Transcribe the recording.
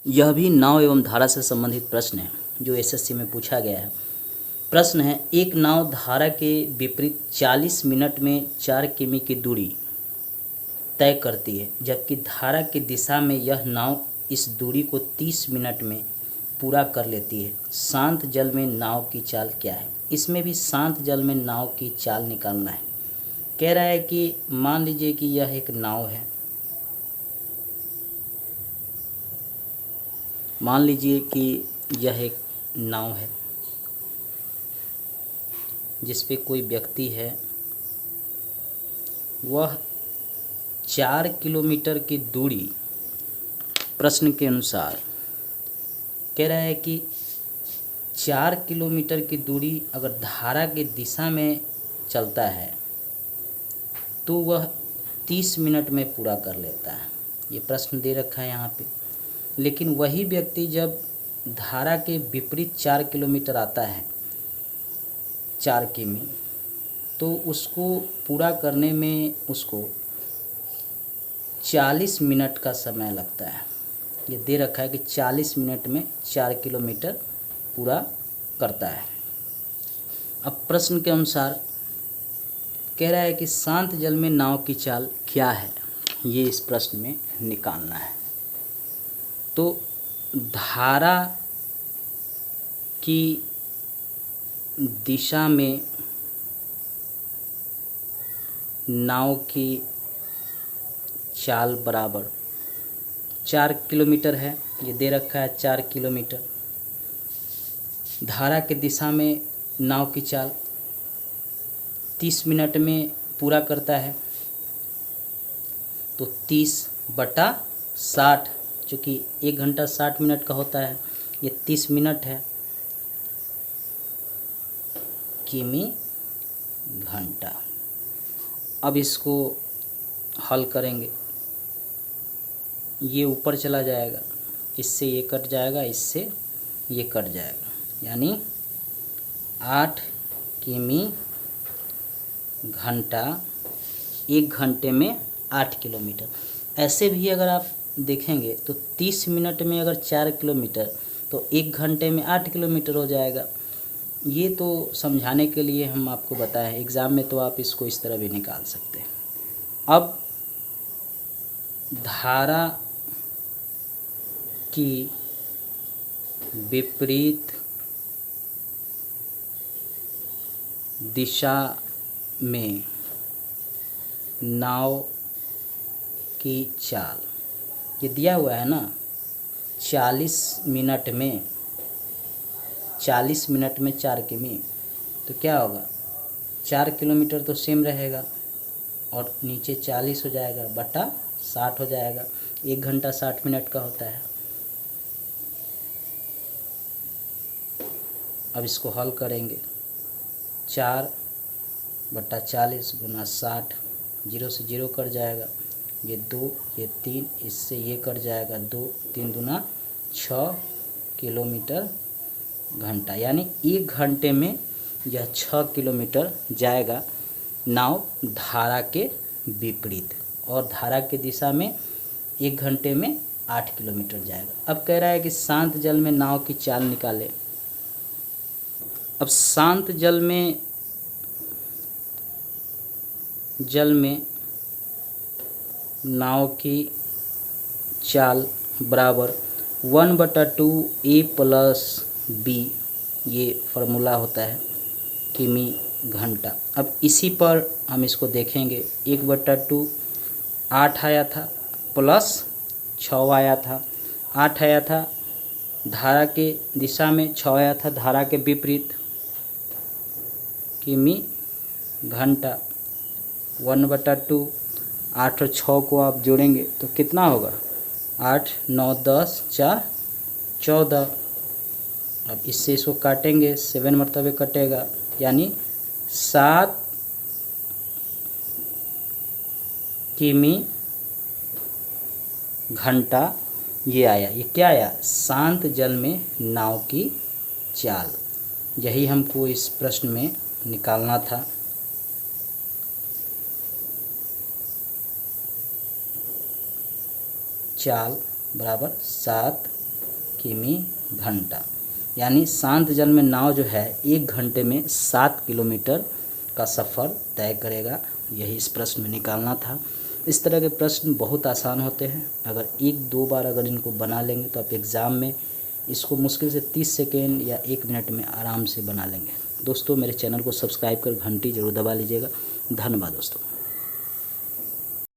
यह भी नाव एवं धारा से संबंधित प्रश्न है जो एसएससी में पूछा गया है। प्रश्न है, एक नाव धारा के विपरीत 40 मिनट में 4 किमी की दूरी तय करती है, जबकि धारा की दिशा में यह नाव इस दूरी को 30 मिनट में पूरा कर लेती है। शांत जल में नाव की चाल क्या है? इसमें भी शांत जल में नाव की चाल निकालना है। कह रहा है कि मान लीजिए कि यह एक नाव है, मान लीजिए कि यह एक नाव है जिस पे कोई व्यक्ति है, वह 4 किलोमीटर की दूरी प्रश्न के अनुसार कह रहा है कि 4 किलोमीटर की दूरी अगर धारा की दिशा में चलता है तो वह 30 मिनट में पूरा कर लेता है। ये प्रश्न दे रखा है यहाँ पे। लेकिन वही व्यक्ति जब धारा के विपरीत 4 किलोमीटर आता है, 4 किमी, तो उसको पूरा करने में उसको 40 मिनट का समय लगता है। ये दे रखा है कि 40 मिनट में 4 किलोमीटर पूरा करता है। अब प्रश्न के अनुसार कह रहा है कि शांत जल में नाव की चाल क्या है, ये इस प्रश्न में निकालना है। तो धारा की दिशा में नाव की चाल बराबर 4 किलोमीटर है, ये दे रखा है 4 किलोमीटर। धारा की दिशा में नाव की चाल 30 मिनट में पूरा करता है, तो 30/60, चूँकि 1 घंटा 60 मिनट का होता है, ये 30 मिनट है, किमी घंटा। अब इसको हल करेंगे, ये ऊपर चला जाएगा, इससे ये कट जाएगा, इससे ये कट जाएगा, यानी 8 किमी घंटा, 1 घंटे में 8 किलोमीटर। ऐसे भी अगर आप देखेंगे तो 30 मिनट में अगर 4 किलोमीटर तो 1 घंटे में 8 किलोमीटर हो जाएगा। ये तो समझाने के लिए हम आपको बताएं, एग्ज़ाम में तो आप इसको इस तरह भी निकाल सकते हैं। अब धारा की विपरीत दिशा में नाव की चाल, ये दिया हुआ है ना, 40 मिनट में 4 किमी, तो क्या होगा, 4 किलोमीटर तो सेम रहेगा और नीचे 40 हो जाएगा बटा 60 हो जाएगा। 1 घंटा 60 मिनट का होता है। अब इसको हल करेंगे, 4/40 गुना 60, 0 से 0 कट जाएगा, ये 2, ये 3, इससे ये कट जाएगा, 2 3 दूना 6 किलोमीटर घंटा, यानी 1 घंटे में यह 6 किलोमीटर जाएगा नाव धारा के विपरीत, और धारा की दिशा में 1 घंटे में 8 किलोमीटर जाएगा। अब कह रहा है कि शांत जल में नाव की चाल निकाले। अब शांत जल में नाव की चाल बराबर 1/2 a + b, ये फार्मूला होता है, किमी घंटा। अब इसी पर हम इसको देखेंगे, 1/2 8 आया था प्लस 6 आया था, 8 आया था धारा के दिशा में, 6 आया था धारा के विपरीत, किमी घंटा। 1/2, 8 और 6 को आप जोड़ेंगे तो कितना होगा, 8 9 10 4 14। अब इससे इसको काटेंगे, 7 मरतबे कटेगा, यानी 7 किमी घंटा ये आया। ये क्या आया, शांत जल में नाव की चाल। यही हमको इस प्रश्न में निकालना था। चाल बराबर 7 किमी घंटा, यानी शांत जल में नाव जो है 1 घंटे में 7 किलोमीटर का सफ़र तय करेगा। यही इस प्रश्न में निकालना था। इस तरह के प्रश्न बहुत आसान होते हैं, अगर 1-2 बार अगर इनको बना लेंगे तो आप एग्ज़ाम में इसको मुश्किल से 30 सेकेंड या 1 मिनट में आराम से बना लेंगे। दोस्तों मेरे चैनल को सब्सक्राइब कर घंटी ज़रूर दबा लीजिएगा। धन्यवाद दोस्तों।